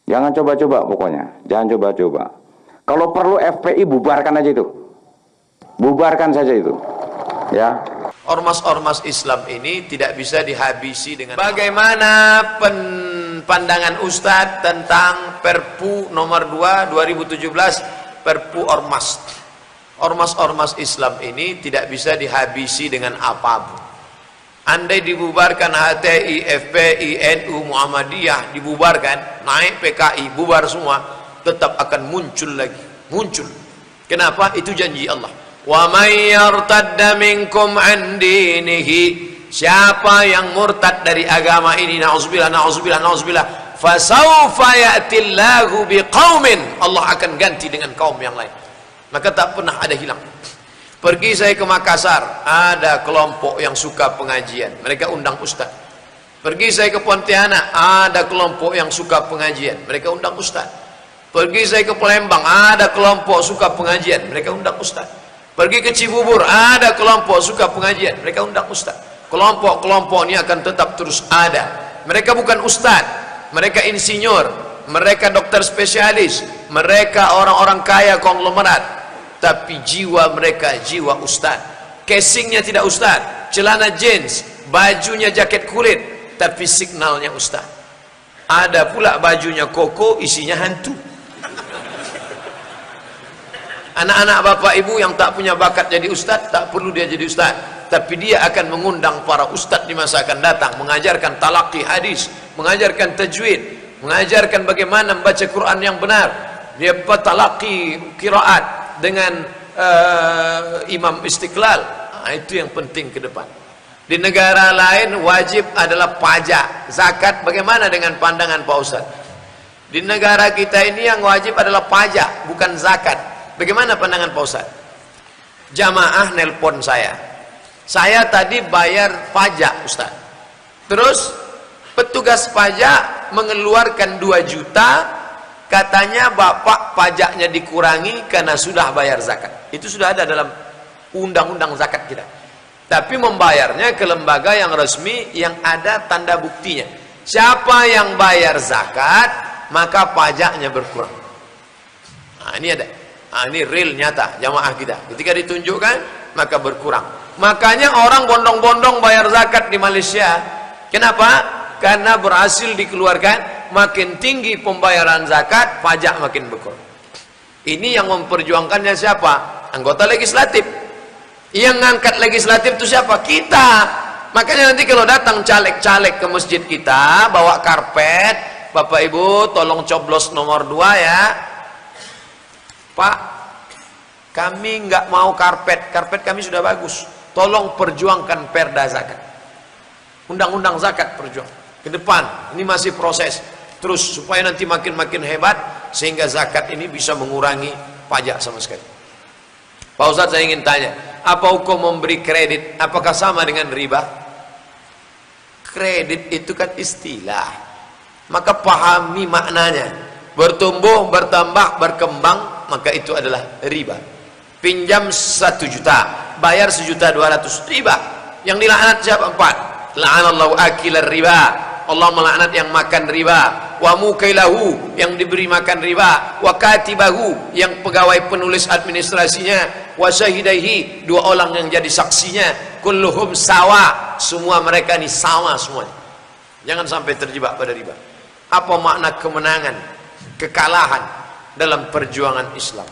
Jangan coba-coba pokoknya. Jangan coba-coba. Kalau perlu FPI bubarkan aja itu. Bubarkan saja itu. Ya. Ormas-ormas Islam ini tidak bisa dihabisi dengan bagaimana pandangan Ustadz tentang Perpu nomor 2 2017, Perpu Ormas. Ormas-ormas Islam ini tidak bisa dihabisi dengan apapun. Andai dibubarkan HTI, FPI, NU, Muhammadiyah dibubarkan, naik PKI, bubar semua, tetap akan muncul lagi, muncul. Kenapa? Itu janji Allah. Wa may yartadda minkum an dinihi, siapa yang murtad dari agama ini, nauzubillah, nauzubillah, nauzubillah, fasawfa ya'tillahu biqaumin, Allah akan ganti dengan kaum yang lain. Maka tak pernah ada hilang. Pergi saya ke Makassar, ada kelompok yang suka pengajian, mereka undang ustaz. Pergi saya ke Pontianak, ada kelompok yang suka pengajian, mereka undang ustaz. Pergi saya ke Palembang, ada kelompok suka pengajian, mereka undang ustaz. Pergi ke Cibubur, ada kelompok suka pengajian, mereka undang ustaz. Kelompok-kelompok ini akan tetap terus ada. Mereka bukan ustaz, mereka insinyur, mereka dokter spesialis, mereka orang-orang kaya konglomerat, tapi jiwa mereka jiwa ustaz. Casingnya tidak ustaz, celana jeans, bajunya jaket kulit, tapi signalnya ustaz. Ada pula bajunya koko, isinya hantu. Anak-anak bapak ibu yang tak punya bakat jadi ustaz, tak perlu dia jadi ustaz, tapi dia akan mengundang para ustaz di masa akan datang, mengajarkan talaqi hadis, mengajarkan tajwid, mengajarkan bagaimana membaca Quran yang benar. Dia talaqi qiraat dengan Imam Istiqlal. Itu yang penting ke depan. Di negara lain wajib adalah pajak, zakat. Bagaimana dengan pandangan Pak Ustaz? Di negara kita ini yang wajib adalah pajak, bukan zakat. Bagaimana pandangan Pak Ustaz? Jamaah nelpon saya tadi bayar pajak Ustaz. Terus petugas pajak mengeluarkan 2 juta, katanya bapak pajaknya dikurangi karena sudah bayar zakat. Itu sudah ada dalam undang-undang zakat kita. Tapi membayarnya ke lembaga yang resmi yang ada tanda buktinya. Siapa yang bayar zakat, maka pajaknya berkurang. Nah, ini ada. Nah, ini real nyata jamaah kita. Ketika ditunjukkan, maka berkurang. Makanya orang bondong-bondong bayar zakat di Malaysia. Kenapa? Karena berhasil dikeluarkan. Makin tinggi pembayaran zakat, pajak makin berkurang. Ini yang memperjuangkannya siapa? Anggota legislatif. Yang ngangkat legislatif itu siapa? Kita. Makanya nanti kalau datang caleg-caleg ke masjid kita, bawa karpet, Bapak Ibu tolong coblos nomor 2 ya. Pak, kami nggak mau karpet kami sudah bagus. Tolong perjuangkan perda zakat. Undang-undang zakat perjuang. Ke depan, ini masih proses. Terus supaya nanti makin hebat sehingga zakat ini bisa mengurangi pajak sama sekali. Pak Ustadz, saya ingin tanya, apa hukum memberi kredit? Apakah sama dengan riba? Kredit itu kan istilah. Maka pahami maknanya. Bertumbuh, bertambah, berkembang, maka itu adalah riba. Pinjam 1 juta, bayar 1.200.000, riba. Yang dilaknat siapa? 4. La'anallahu akilar riba. Allah melaknat yang makan riba. Wa mukailahu, yang diberi makan riba. Wa katibahu, yang pegawai penulis administrasinya. Wa syahidaihi, 2 orang yang jadi saksinya. Kulluhum sawa, semua mereka ini sama semuanya. Jangan sampai terjebak pada riba. Apa makna kemenangan, kekalahan dalam perjuangan Islam?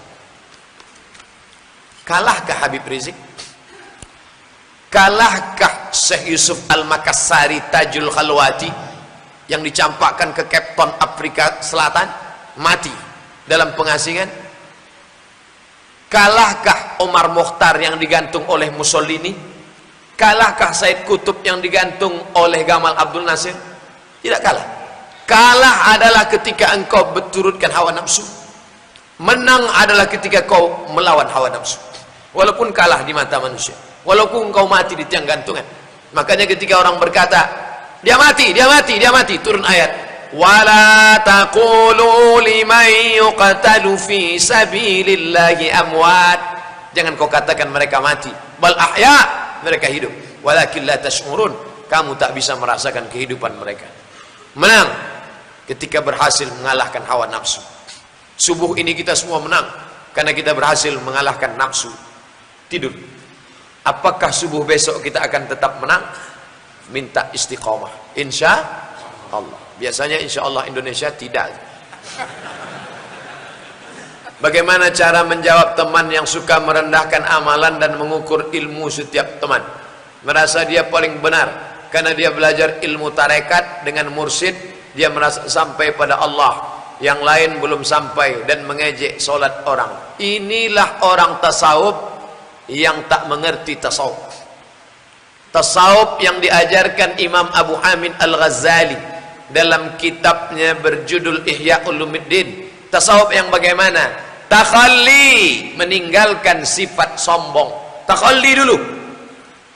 Kalahkah Habib Rizik? Kalahkah Syekh Yusuf Al-Makassari Tajul Khalwati yang dicampakkan ke Cape Town Afrika Selatan, mati dalam pengasingan? Kalahkah Omar Mokhtar yang digantung oleh Mussolini? Kalahkah Said Qutb yang digantung oleh Gamal Abdul Nasir? Tidak kalah. Kalah adalah ketika engkau berturutkan hawa nafsu. Menang adalah ketika kau melawan hawa nafsu. Walaupun kalah di mata manusia, walaupun engkau mati di tiang gantungan. Makanya ketika orang berkata, dia mati, turun ayat, wala taqulu liman yuqtalu fi sabilillahi amwat. Jangan kau katakan mereka mati, bal ahya, mereka hidup. Walakin la tash'urun, kamu tak bisa merasakan kehidupan mereka. Menang ketika berhasil mengalahkan hawa nafsu. Subuh ini kita semua menang karena kita berhasil mengalahkan nafsu tidur. Apakah subuh besok kita akan tetap menang? Minta istiqomah, insya Allah. Biasanya insya Allah Indonesia tidak. Bagaimana cara menjawab teman yang suka merendahkan amalan dan mengukur ilmu setiap teman? Merasa dia paling benar karena dia belajar ilmu tarekat dengan mursyid, dia merasa sampai pada Allah, yang lain belum sampai, dan mengejek solat orang. Inilah orang tasawuf yang tak mengerti tasawuf. Tasawuf yang diajarkan Imam Abu Hamid Al-Ghazali dalam kitabnya berjudul Ihya Ulumuddin. Tasawuf yang bagaimana? Takhalli, meninggalkan sifat sombong. Takhalli dulu,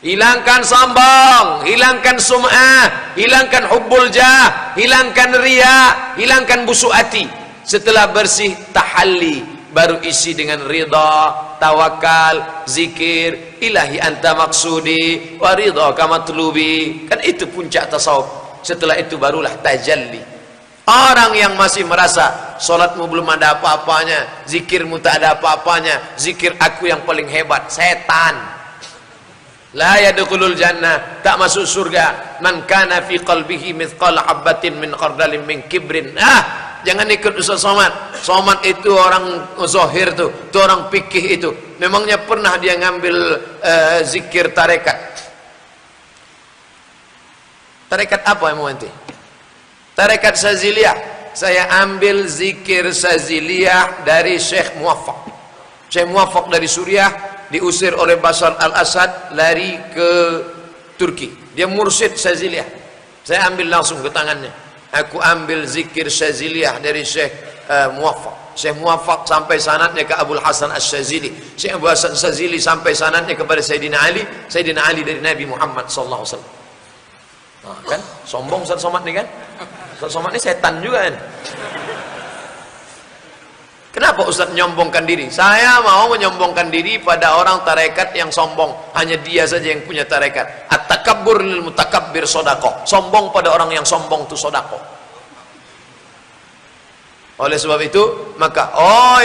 hilangkan sombong, hilangkan sum'ah, hilangkan hubbul jah, hilangkan riya, hilangkan busuk hati. Setelah bersih, tahalli, baru isi dengan ridha, tawakal, zikir, ilahi anta maksudi wa ridha kamatlubi. Kan itu puncak tasawuf. Setelah itu barulah tajalli. Orang yang masih merasa solatmu belum ada apa-apanya, zikirmu tak ada apa-apanya, zikir aku yang paling hebat, setan. La yadkhulul jannah, tak masuk surga man kana fi qalbihi mithqala habatin min khardalin min kibrin. Jangan ikut Ustaz Somad. Somad itu orang zahir tuh, itu orang fikih itu. Memangnya pernah dia ngambil zikir tarekat? Tarekat apa yang mau nanti? Tarekat Syaziliyah. Saya ambil zikir Syaziliyah dari Syekh Muwaffaq. Syekh Muwaffaq dari Suriah, diusir oleh Bashar al-Assad, lari ke Turki. Dia mursyid Syaziliyah. Saya ambil langsung ke tangannya. Aku ambil zikir Syaziliyah dari Syekh Muwaffaq. Syekh Muwaffaq sampai sanadnya ke Abul Hasan Asy-Syazili. Syekh Abu Hasan Asy-Syazili sampai sanadnya kepada Sayyidina Ali. Sayyidina Ali dari Nabi Muhammad sallallahu alaihi wasallam. Nah, kan sombong Ustaz Somad nih kan? Ustaz Somad ini setan juga kan? Kenapa Ustaz menyombongkan diri? Saya mau menyombongkan diri pada orang tarekat yang sombong. Hanya dia saja yang punya tarekat. At-takabbur lil mutakabbir shadaqah. Sombong pada orang yang sombong itu sedekah. Oleh sebab itu, maka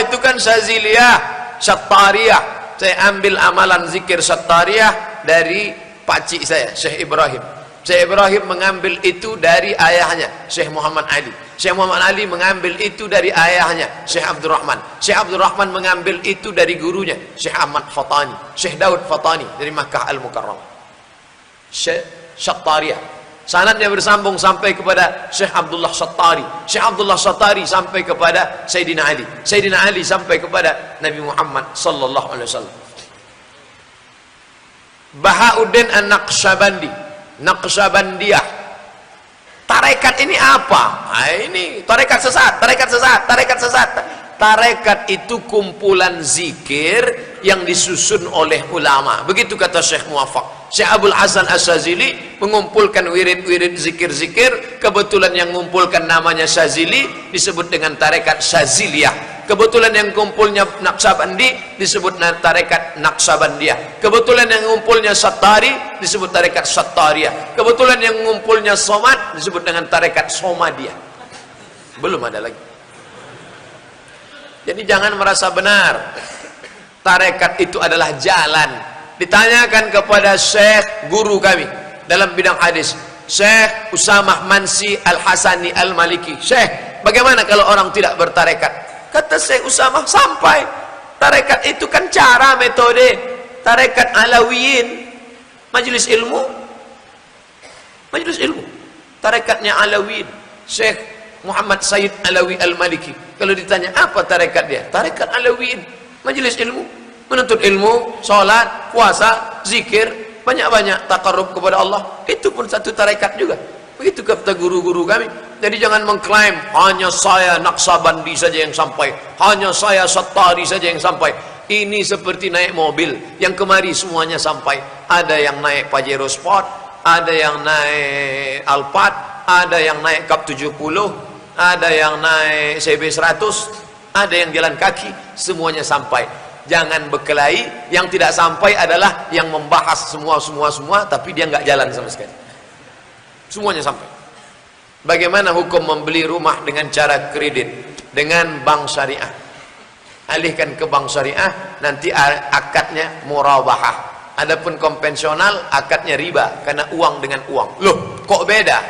itu kan Syaziliyah, Syattariyah. Saya ambil amalan zikir Syattariyah dari pakcik saya, Syekh Ibrahim. Syekh Ibrahim mengambil itu dari ayahnya, Syekh Muhammad Ali. Syekh Muhammad Ali mengambil itu dari ayahnya, Syekh Abdurrahman. Syekh Abdurrahman mengambil itu dari gurunya, Syekh Ahmad Fatani. Syekh Daud Fatani dari Makkah Al-Mukarramah. Syekh Syattariyah. Sanadnya bersambung sampai kepada Syekh Abdullah Syattari. Syekh Abdullah Syattari sampai kepada Sayyidina Ali. Sayyidina Ali sampai kepada Nabi Muhammad sallallahu alaihi wasallam. Bahauddin An-Naqsyabandi, Naqsyabandiyah. Tarekat ini apa? Ini tarekat sesat, tarekat sesat, tarekat sesat. Tarekat itu kumpulan zikir yang disusun oleh ulama. Begitu kata Syekh Muwaffaq. Syekh Abul Hasan Asy-Syazili mengumpulkan wirid-wirid zikir-zikir. Kebetulan yang mengumpulkan namanya Syazili disebut dengan tarekat Syaziliyah. Kebetulan yang kumpulnya Naqsyabandi disebut tarekat Naqsyabandiyah. Kebetulan yang ngumpulnya Syattari disebut tarekat Syattariyah. Kebetulan yang ngumpulnya Somad disebut dengan tarekat Somadiyah. Belum ada lagi. Jadi jangan merasa benar. Tarekat itu adalah jalan. Ditanyakan kepada Syekh guru kami dalam bidang hadis, Syekh Usamah Mansi Al-Hasani Al-Maliki. Syekh, bagaimana kalau orang tidak bertarekat? Kata Syekh Usamah, sampai. Tarekat itu kan cara, metode. Tarekat Alawiyin, majelis ilmu. Majelis ilmu. Tarekatnya Alawiyin. Syekh Muhammad Sayyid Alawi Al-Maliki. Kalau ditanya apa tarekat dia? Tarekat Alawiyin, majelis ilmu. Menuntut ilmu, sholat, puasa, zikir, banyak-banyak takarrub kepada Allah. Itu pun satu tarekat juga. Begitu kata guru-guru kami. Jadi jangan mengklaim hanya saya Naqsyabandi saja yang sampai, hanya saya Syattari saja yang sampai. Ini seperti naik mobil, yang kemari semuanya sampai. Ada yang naik Pajero Sport, ada yang naik Alphard, ada yang naik Cup 70, ada yang naik CB 100, ada yang jalan kaki, semuanya sampai. Jangan berkelahi. Yang tidak sampai adalah yang membahas semua, tapi dia nggak jalan sama sekali. Semuanya sampai. Bagaimana hukum membeli rumah dengan cara kredit dengan bank syariah? Alihkan ke bank syariah, nanti akadnya murabahah. Adapun konvensional, akadnya riba karena uang dengan uang. Loh, kok beda?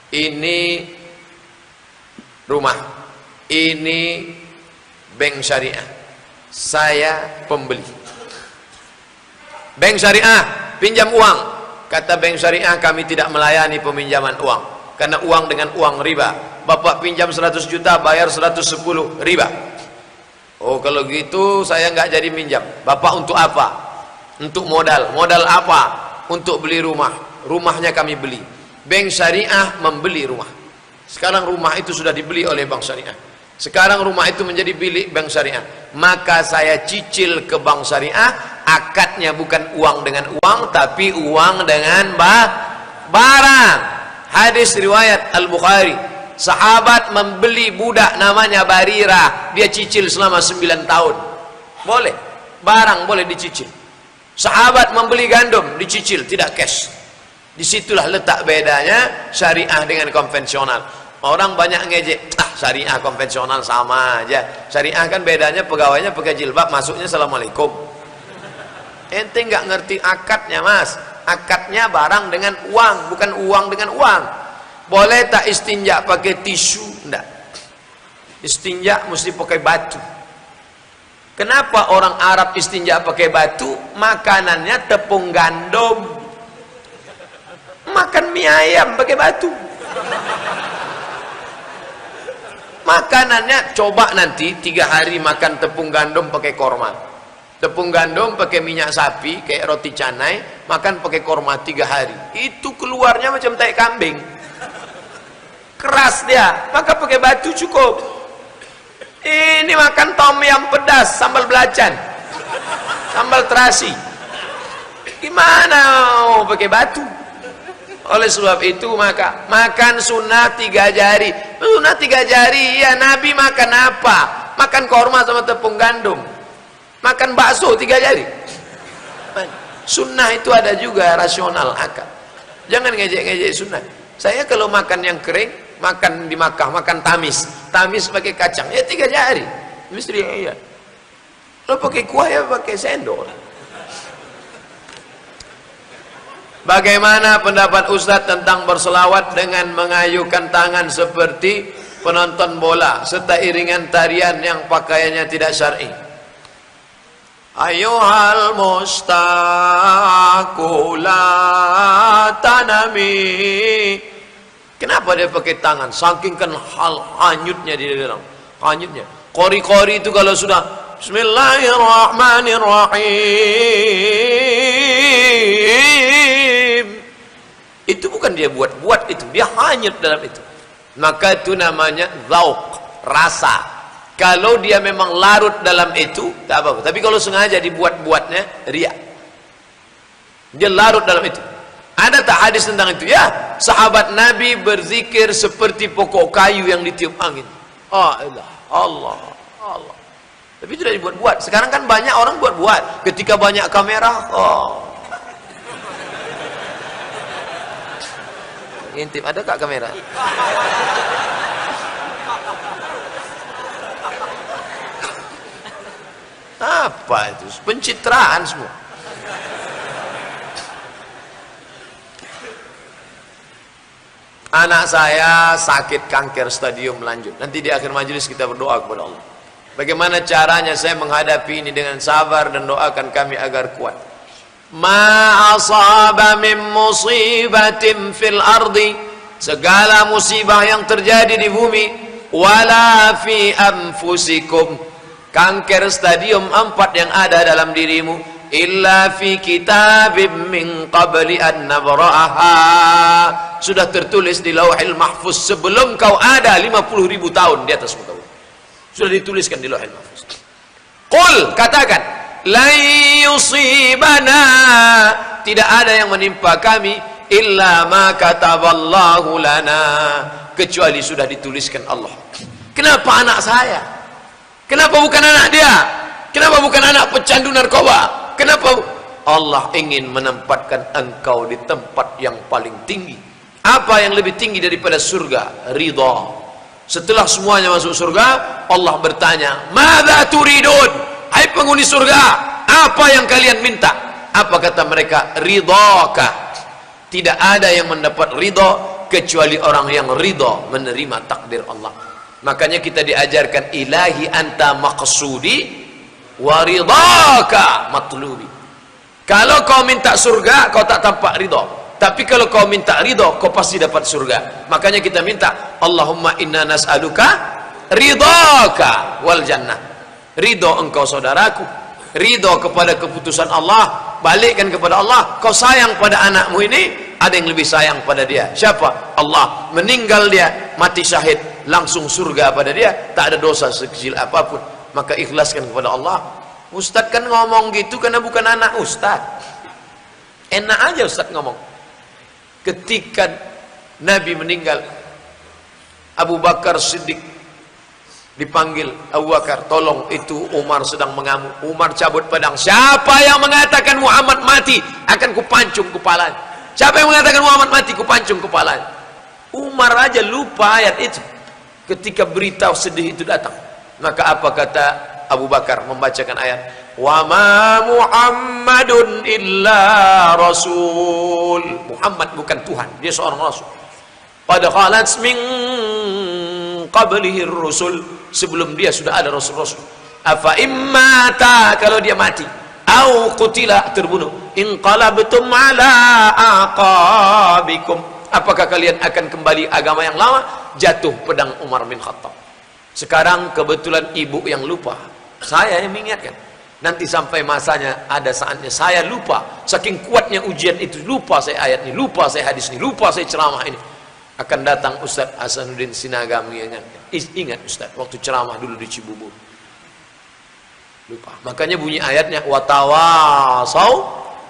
Ini rumah, ini bank syariah. Saya pembeli. Bank syariah pinjam uang. Kata bank syariah, kami tidak melayani peminjaman uang karena uang dengan uang riba. Bapak pinjam 100 juta, bayar 110, riba. Oh, kalau gitu saya nggak jadi minjam. Bapak untuk apa? Untuk modal. Modal apa? Untuk beli rumah. Rumahnya kami beli. Bank syariah membeli rumah. Sekarang rumah itu sudah dibeli oleh bank syariah. Sekarang rumah itu menjadi milik bank syariah. Maka saya cicil ke bank syariah. Akadnya bukan uang dengan uang, tapi uang dengan barang. Hadis riwayat Al-Bukhari. Sahabat membeli budak namanya Barirah. Dia cicil selama 9 tahun. Boleh. Barang boleh dicicil. Sahabat membeli gandum, dicicil, tidak cash. Disitulah letak bedanya syariah dengan konvensional. Orang banyak ngejek, syariah konvensional sama aja. Syariah kan bedanya pegawainya pakai jilbab, masuknya assalamualaikum. Ente nggak ngerti akadnya, mas. Akadnya barang dengan uang, bukan uang dengan uang. Boleh tak istinja pakai tisu? Enggak. Istinja mesti pakai batu. Kenapa orang Arab istinja pakai batu? Makanannya tepung gandum. Makan mie ayam pakai batu. Makanannya coba nanti 3 hari makan tepung gandum pakai korma. Tepung gandum pakai minyak sapi kayak roti canai, makan pakai korma 3 hari. Itu keluarnya macam tai kambing. Keras dia, maka pakai batu cukup. Ini makan tom yam pedas, sambal belacan, sambal terasi. Gimana mau pakai batu? Oleh sebab itu maka makan sunnah 3 jari. Sunnah 3 jari, ya Nabi makan apa? Makan korma sama tepung gandum. Makan bakso 3 jari. Sunnah itu ada juga rasional akal. Jangan ngejek-ngejek sunnah. Saya kalau makan yang kering, makan di Makkah, makan tamis pakai kacang, ya 3 jari. Mesti iya. Lo pakai kuah ya pakai sendok. Bagaimana pendapat Ustadz tentang berselawat dengan mengayukan tangan seperti penonton bola serta iringan tarian yang pakaiannya tidak syar'i? Ayuhal mustaqula tanami. Kenapa dia pakai tangan? Saking kan hal hanyutnya di dalam. Hanyutnya. Kori-kori itu kalau sudah Bismillahirrahmanirrahim. Itu bukan dia buat-buat itu. Dia hanyut dalam itu. Maka itu namanya zauq, rasa. Kalau dia memang larut dalam itu, tak apa-apa. Tapi kalau sengaja dibuat-buatnya, riya. Dia larut dalam itu. Ada tak hadis tentang itu? Ya, sahabat Nabi berzikir seperti pokok kayu yang ditiup angin. Allah, Allah, Allah. Tapi itu sudah dibuat-buat. Sekarang kan banyak orang buat-buat. Ketika banyak kamera, intip, ada kak kamera? Apa itu? Pencitraan semua. Anak saya sakit kanker stadium lanjut. Nanti di akhir majelis kita berdoa kepada Allah. Bagaimana caranya saya menghadapi ini dengan sabar dan doakan kami agar kuat. Ma asaba min musibatin fil ardi, segala musibah yang terjadi di bumi, wala fi anfusikum, kanker stadium 4 yang ada dalam dirimu, illa fi kitabim min qabli an nabra'aha, sudah tertulis di Lauhil Mahfuz sebelum kau ada 50.000 tahun di atas muka bumi. Sudah dituliskan di Lauhil Mahfuz. Qul, katakan, la yusibana, tidak ada yang menimpa kami illa ma kataballahu lana, kecuali sudah dituliskan Allah. Kenapa anak saya? Kenapa bukan anak dia? Kenapa bukan anak pecandu narkoba? Kenapa? Allah ingin menempatkan engkau di tempat yang paling tinggi. Apa yang lebih tinggi daripada surga? Ridha. Setelah semuanya masuk surga, Allah bertanya, "Madza turidun?" Hai penghuni surga, apa yang kalian minta? Apa kata mereka? Ridhaka. Tidak ada yang mendapat ridha kecuali orang yang ridha menerima takdir Allah. Makanya kita diajarkan, ilahi anta maqsudi wa ridhaka matlubi. Kalau kau minta surga, kau tak tampak ridha. Tapi kalau kau minta ridha, kau pasti dapat surga. Makanya kita minta, Allahumma inna nas'aluka ridhaka wal jannah. Ridha engkau saudaraku, ridha kepada keputusan Allah, balikkan kepada Allah. Kau sayang pada anakmu ini, ada yang lebih sayang pada dia. Siapa? Allah. Meninggal dia, mati syahid, langsung surga pada dia, tak ada dosa sekecil apapun. Maka ikhlaskan kepada Allah. Ustaz kan ngomong gitu karena bukan anak Ustaz. Enak aja Ustaz ngomong. Ketika Nabi meninggal, Abu Bakar Siddiq dipanggil, Abu Bakar, tolong, itu Umar sedang mengamuk. Umar cabut pedang. Siapa yang mengatakan Muhammad mati, akan kupancung kepalanya. Siapa yang mengatakan Muhammad mati, kupancung kepalanya. Umar aja lupa ayat itu ketika berita sedih itu datang. Maka apa kata Abu Bakar membacakan ayat, wa ma Muhammadun illa rasul. Muhammad bukan Tuhan, dia seorang rasul. Qad khalat min qablihi rusul, sebelum dia sudah ada rasul-rasul. Afa immata, kalau dia mati, au qutila, terbunuh, inqalabtum ala aqabikum, apakah kalian akan kembali agama yang lama? Jatuh pedang Umar bin Khattab. Sekarang kebetulan ibu yang lupa, saya yang mengingatkan. Nanti sampai masanya, ada saatnya saya lupa, saking kuatnya ujian itu, lupa saya ayat ini, lupa saya hadis ini, lupa saya ceramah ini. Akan datang Ustaz Hasanuddin Sinaga mengingatkan, ingat Ustaz, waktu ceramah dulu di Cibubur, lupa. Makanya bunyi ayatnya, watawasau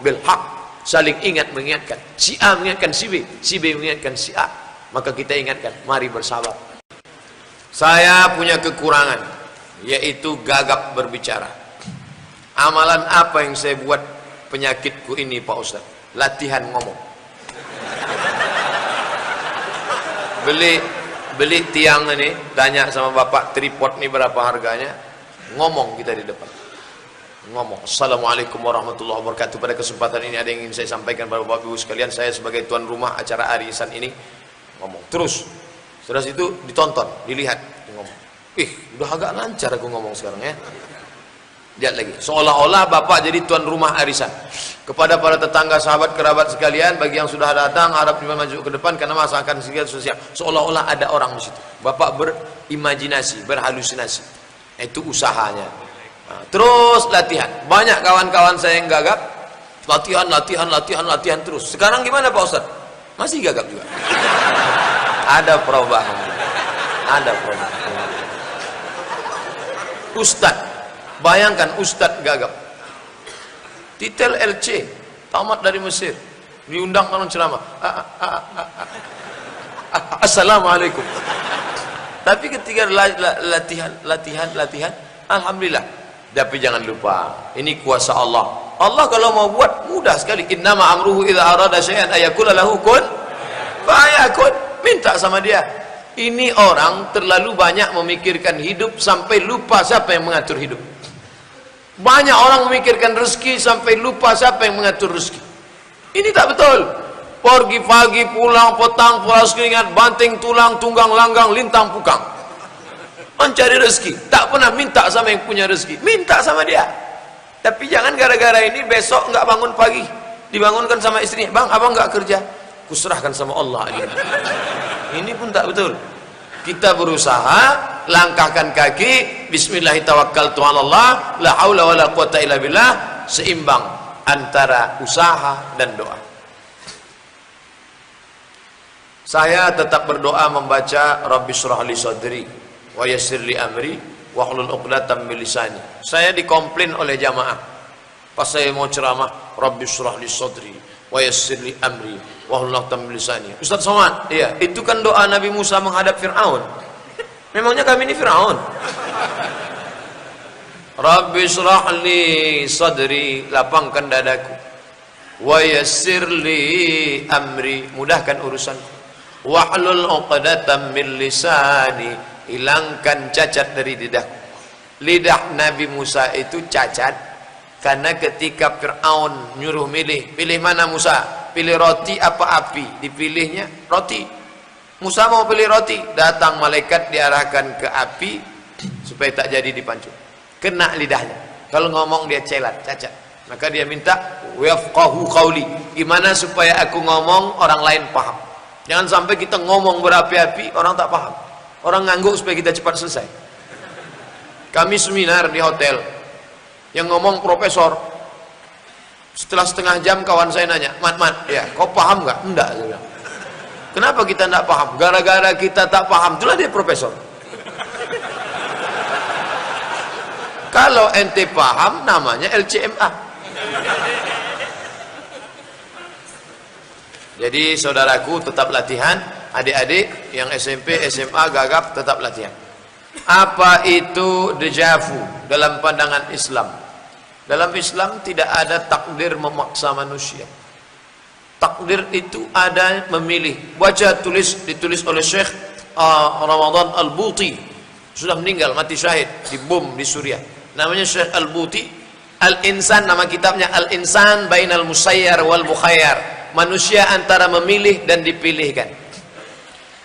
bil haq, saling ingat mengingatkan. Si A mengingatkan si B, si B mengingatkan si A. Maka kita ingatkan, mari bersabar. Saya punya kekurangan, yaitu gagap berbicara. Amalan apa yang saya buat penyakitku ini Pak Ustaz? Latihan ngomong. Beli tiang ini, tanya sama bapak, tripod ini berapa harganya? Ngomong kita di depan. Ngomong, Assalamualaikum warahmatullahi wabarakatuh. Pada kesempatan ini ada yang ingin saya sampaikan kepada bapak ibu sekalian. Saya sebagai tuan rumah acara arisan ini, ngomong terus. Setelah itu ditonton, dilihat, ngomong. Udah agak lancar aku ngomong sekarang ya. Lihat lagi, seolah-olah bapak jadi tuan rumah arisan. Kepada para tetangga, sahabat, kerabat sekalian, bagi yang sudah datang, harap maju ke depan karena masa akan segera sosial. Seolah-olah ada orang di situ. Bapak berimajinasi, berhalusinasi. Itu usahanya. Nah, terus latihan. Banyak kawan-kawan saya yang gagap. Latihan terus. Sekarang gimana Pak Ustaz? Masih gagap juga. Ada perubahan. Ada perubahan. Ustaz, bayangkan Ustaz gagap. Titel LC, tamat dari Mesir, diundang orang ceramah. Assalamualaikum. Tapi ketika latihan, alhamdulillah. Tapi jangan lupa, ini kuasa Allah. Allah kalau mau buat mudah sekali. Innama amruhu idza arada syai'an ayakula lahu kun fayakun. Minta sama dia. Ini orang terlalu banyak memikirkan hidup sampai lupa siapa yang mengatur hidup. Banyak orang memikirkan rezeki sampai lupa siapa yang mengatur rezeki. Ini tak betul. Pergi pagi, pulang petang, pulas keringat, banting tulang, tunggang langgang, lintang pukang. Mencari rezeki. Tak pernah minta sama yang punya rezeki. Minta sama dia. Tapi jangan gara-gara ini besok enggak bangun pagi. Dibangunkan sama istrinya. Bang, abang enggak kerja. Kuserahkan sama Allah ini. Ini pun tak betul. Kita berusaha, langkahkan kaki, bismillahirrahmanirrahim, la haula wala quwata illa billah, seimbang antara usaha dan doa. Saya tetap berdoa membaca Rabbi shrah li sadri wa yassir li amri wa hlul 'uqdatam min lisani. Saya dikomplain oleh jamaah pas saya mau ceramah, Rabbi shrah li sadri wa yassir li amri wa hlul 'uqdatam min lisani. Ustaz Somad, iya, itu kan doa Nabi Musa menghadap Firaun. Memangnya kami ini Firaun? Rabbi shrah li sadri, lapangkan dadaku, wa yassir li amri, mudahkan urusanku, wahlul 'uqdatam min lisani, hilangkan cacat dari lidahku. Lidah Nabi Musa itu cacat karena ketika Fir'aun nyuruh pilih mana Musa? Pilih roti apa api? Dipilihnya roti. Musa mau pilih roti, datang malaikat diarahkan ke api supaya tak jadi dipancung. Kena lidahnya. Kalau ngomong dia celat, cacat. Maka dia minta wafqahu qauli. Gimana supaya aku ngomong orang lain paham? Jangan sampai kita ngomong berapi-api orang tak paham. Orang ngangguk supaya kita cepat selesai. Kami seminar di hotel, yang ngomong profesor. Setelah setengah jam kawan saya nanya, Mat, ya, kau paham nggak? Enggak, saya bilang. Kenapa kita enggak paham? Gara-gara kita tak paham, itulah dia profesor. Kalau ente paham, namanya LCMA. Jadi saudaraku, tetap latihan. Adik-adik yang SMP, SMA, gagap, tetap latihan. Apa itu dejavu dalam pandangan Islam? Dalam Islam tidak ada takdir memaksa manusia. Takdir itu ada memilih. Baca ditulis oleh Syekh Ramadan Al-Buti. Sudah meninggal, mati syahid di bom di Suriah. Namanya Syekh Al-Buti. Al-Insan, nama kitabnya Al-Insan Bainal Musayyar wal Mukhayyar. Manusia antara memilih dan dipilihkan.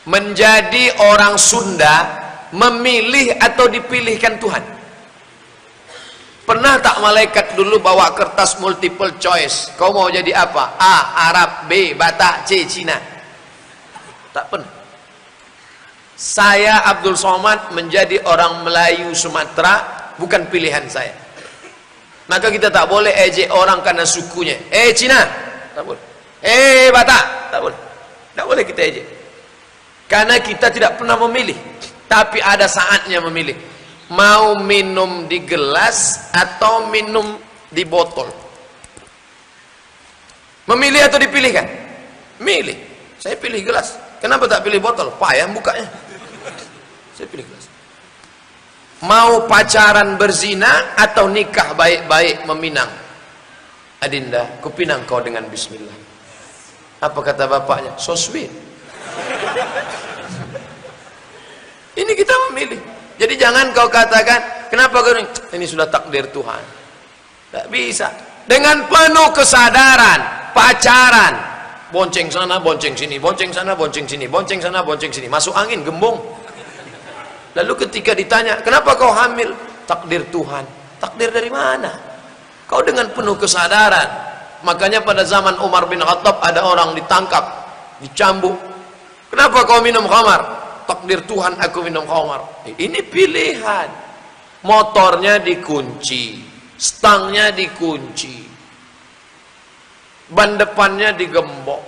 Menjadi orang Sunda, memilih atau dipilihkan Tuhan. Pernah tak malaikat dulu bawa kertas multiple choice? Kau mau jadi apa? A. Arab, B. Batak, C. Cina. Tak pernah. Saya Abdul Somad menjadi orang Melayu Sumatera bukan pilihan saya. Maka kita tak boleh ejek orang karena sukunya. Cina, tak boleh. Batak, tak boleh. Tak boleh kita ejek. Karena kita tidak pernah memilih. Tapi ada saatnya memilih. Mau minum di gelas atau minum di botol? Memilih atau dipilihkan? Milih. Saya pilih gelas. Kenapa tak pilih botol? Payah bukanya. Saya pilih gelas. Mau pacaran berzina atau nikah baik-baik meminang? Adinda, kupinang kau dengan bismillah. Apa kata bapaknya? So sweet. Ini kita memilih. Jadi jangan kau katakan, kenapa kau ini sudah takdir Tuhan. Tak bisa. Dengan penuh kesadaran, pacaran, bonceng sana, bonceng sini, bonceng sana, bonceng sini, bonceng sana, bonceng sini, masuk angin, gembung. Lalu ketika ditanya, kenapa kau hamil? Takdir Tuhan. Takdir dari mana? Kau dengan penuh kesadaran. Makanya pada zaman Umar bin Khattab ada orang ditangkap, dicambuk. Kenapa kau minum khamar? Takdir Tuhan aku minum khamar. Ini pilihan. Motornya dikunci, stangnya dikunci, ban depannya digembok,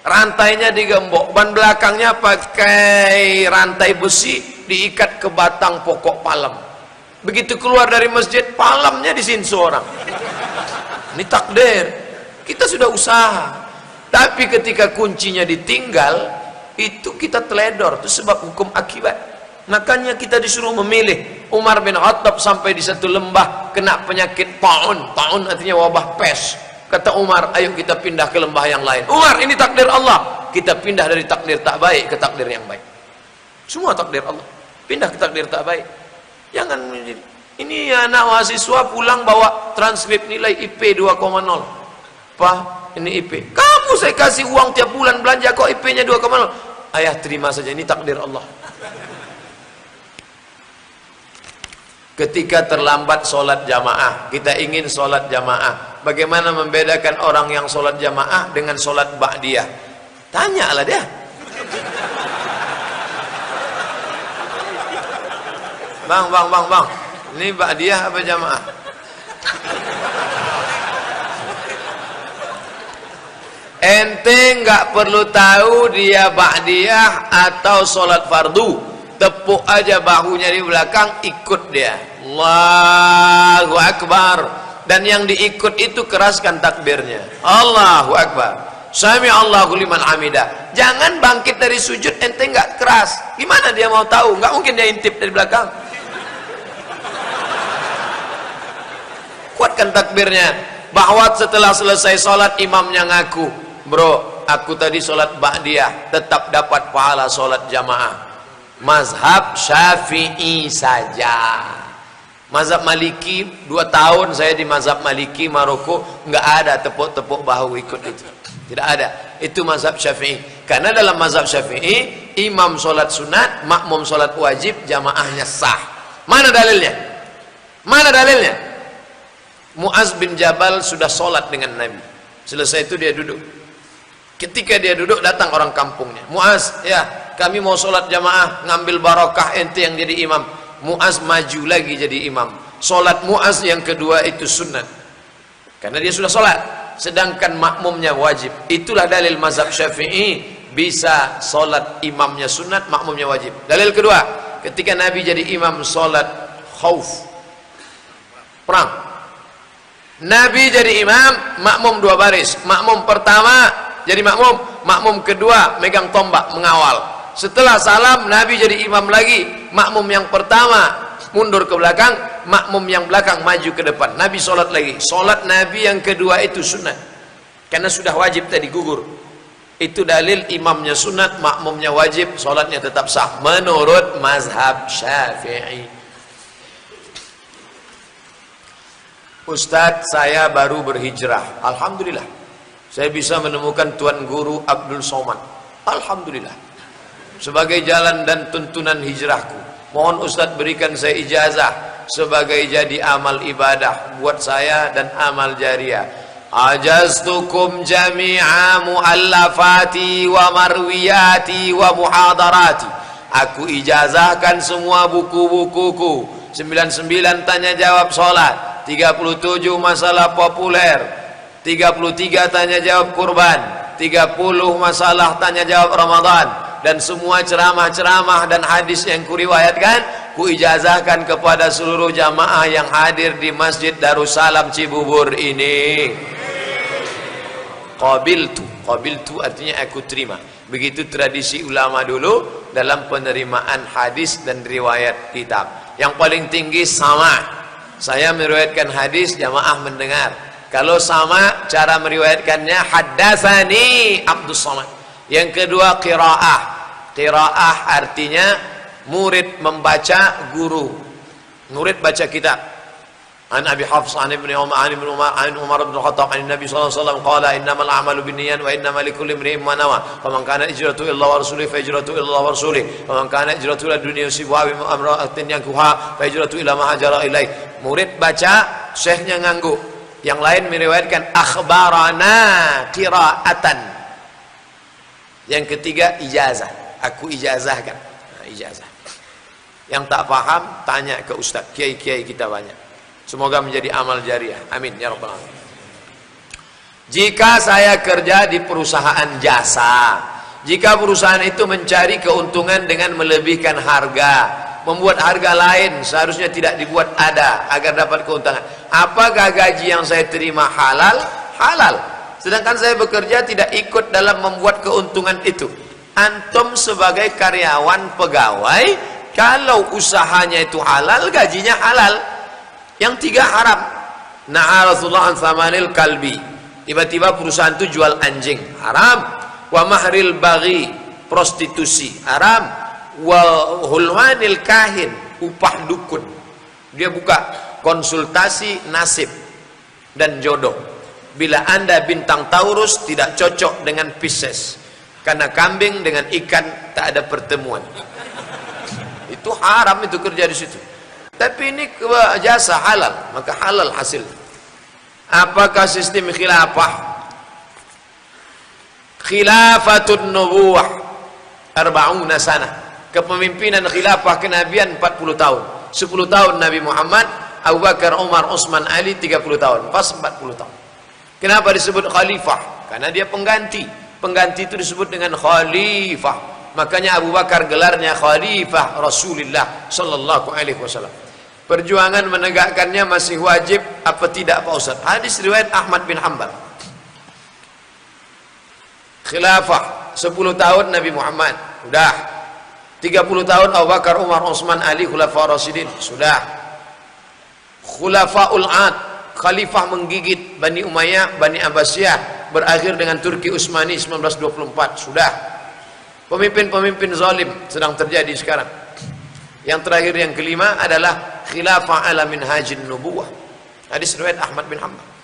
rantainya digembok, ban belakangnya pakai rantai besi diikat ke batang pokok palem. Begitu keluar dari masjid, palemnya disinsu orang. Ini takdir. Kita sudah usaha, tapi ketika kuncinya ditinggal, itu kita teledor. Itu sebab hukum akibat. Makanya kita disuruh memilih. Umar bin Khattab sampai di satu lembah kena penyakit ta'un. Ta'un artinya wabah pes. Kata Umar, ayo kita pindah ke lembah yang lain. Umar, ini takdir Allah. Kita pindah dari takdir tak baik ke takdir yang baik. Semua takdir Allah. Pindah ke takdir tak baik. Jangan menjadi. Ini anak mahasiswa pulang bawa transkrip nilai IP 2,0. Pak, ini IP. Kamu saya kasih uang tiap bulan belanja, kok IP-nya 2,0. Ayah terima saja, ini takdir Allah. Ketika terlambat sholat jamaah, kita ingin sholat jamaah. Bagaimana membedakan orang yang sholat jamaah dengan sholat ba'diyah? Tanyalah dia. Bang. Ini ba'diyah apa jamaah? Ente nggak perlu tahu dia ba'diyah atau sholat fardu. Tepuk aja bahunya di belakang, ikut dia. Allahu Akbar. Dan yang diikut itu keraskan takbirnya. Allahu Akbar. Sami Allahu liman hamidah. Jangan bangkit dari sujud ente nggak keras. Gimana dia mau tahu? Nggak mungkin dia intip dari belakang. Kuatkan takbirnya. Bahwa setelah selesai sholat imamnya ngaku, bro, aku tadi solat ba'diyah tetap dapat pahala solat jamaah. Mazhab Syafi'i saja. Mazhab Maliki, 2 tahun saya di mazhab Maliki Maroko, nggak ada tepuk-tepuk bahu ikut itu, tidak ada. Itu mazhab Syafi'i. Karena dalam mazhab Syafi'i, imam solat sunat, makmum solat wajib, jamaahnya sah. Mana dalilnya? Mana dalilnya? Mu'az bin Jabal sudah solat dengan Nabi. Selesai itu dia duduk. Ketika dia duduk, datang orang kampungnya. Mu'az, ya kami mau solat jamaah, ngambil barokah ente yang jadi imam. Mu'az maju lagi jadi imam. Solat Mu'az yang kedua itu sunat, karena dia sudah solat, sedangkan makmumnya wajib. Itulah dalil mazhab Syafi'i, bisa solat imamnya sunat, makmumnya wajib. Dalil kedua, ketika Nabi jadi imam solat khauf, perang, Nabi jadi imam, makmum 2 baris. Makmum pertama jadi makmum, makmum kedua megang tombak mengawal. Setelah salam, Nabi jadi imam lagi. Makmum yang pertama mundur ke belakang, makmum yang belakang maju ke depan. Nabi solat lagi. Solat Nabi yang kedua itu sunat, karena sudah wajib tadi gugur. Itu dalil imamnya sunat, makmumnya wajib, solatnya tetap sah menurut mazhab Syafi'i. Ustadz, saya baru berhijrah. Alhamdulillah, saya bisa menemukan Tuan Guru Abdul Somad. Alhamdulillah, sebagai jalan dan tuntunan hijrahku. Mohon Ustadz berikan saya ijazah sebagai jadi amal ibadah buat saya dan amal jariah. Ajaztukum jami'a muallafati wa marwiyati wa muhadarati. Aku ijazahkan semua buku-bukuku. 99 tanya jawab sholat, 37 masalah populer, 33 tanya jawab kurban, 30 masalah tanya jawab Ramadan, dan semua ceramah-ceramah dan hadis yang kuriwayatkan, kuijazahkan kepada seluruh jamaah yang hadir di Masjid Darussalam Cibubur ini. Qabiltu artinya aku terima. Begitu tradisi ulama dulu dalam penerimaan hadis dan riwayat kitab. Yang paling tinggi sama. Saya meriwayatkan hadis, jamaah mendengar. Kalau sama, cara meriwayatkannya haddatsani Abdus Samad. Yang kedua qiraah. Qiraah artinya murid membaca, guru. Murid baca kitab. An Abi Hafs an Ibnu Umar an Umar bin Khattab an Nabi sallallahu alaihi wasallam qala innamal a'malu binniyat wa innamal likulli imrin ma nawa. Faman kana hijratuhu illa wa rasulihi fa hijratuhu illa wa rasulihi. Faman kana hijratuhu ila dunya yusibuha wa amra'atin yankuha fa hijratuhu ila ma hajara ilaih. Murid baca, syekhnya ngangguk. Yang lain meriwayatkan akhbarana qira'atan. Yang ketiga ijazah. Aku ijazahkan. Nah, ijazah. Yang tak paham tanya ke ustaz. Kiai-kiai kita banyak. Semoga menjadi amal jariah. Amin ya rabbal alamin. Jika saya kerja di perusahaan jasa, jika perusahaan itu mencari keuntungan dengan melebihkan harga, membuat harga lain seharusnya tidak dibuat ada agar dapat keuntungan, apakah gaji yang saya terima halal? Halal. Sedangkan saya bekerja tidak ikut dalam membuat keuntungan itu. Antum sebagai karyawan pegawai, kalau usahanya itu halal, gajinya halal. Yang 3 haram. Na'a Rasulullah an thamanil kalbi. Tiba-tiba perusahaan itu jual anjing, haram. Wa mahril baghi, prostitusi, haram. Wa hulwanil kahin, upah dukun. Dia buka konsultasi nasib dan jodoh. Bila Anda bintang Taurus, tidak cocok dengan Pisces, karena kambing dengan ikan tak ada pertemuan. Itu haram, itu kerja di situ. Tapi ini jasa halal, maka halal hasil. Apakah sistem khilafah? Khilafatun nubuwah 40 sana. Kepemimpinan khilafah kenabian 40 tahun. 10 tahun Nabi Muhammad, Abu Bakar, Umar, Utsman, Ali 30 tahun. Pas 40 tahun. Kenapa disebut khalifah? Karena dia pengganti. Pengganti itu disebut dengan khalifah. Makanya Abu Bakar gelarnya khalifah Rasulullah sallallahu alaihi wasallam. Perjuangan menegakkannya masih wajib apa tidak Pak Ustaz? Hadis riwayat Ahmad bin Hanbal. Khilafah 10 tahun Nabi Muhammad, sudah. 30 tahun Abu Bakar, Umar, Utsman, Ali, Khulafa Rasyidin, sudah. Khulafaul Ad, khalifah menggigit Bani Umayyah, Bani Abbasiyah, berakhir dengan Turki Utsmani 1924. Sudah. Pemimpin-pemimpin zalim sedang terjadi sekarang. Yang terakhir, yang kelima adalah khilafah ala minhajin nubuwah. Hadis riwayat Ahmad bin Hanbal.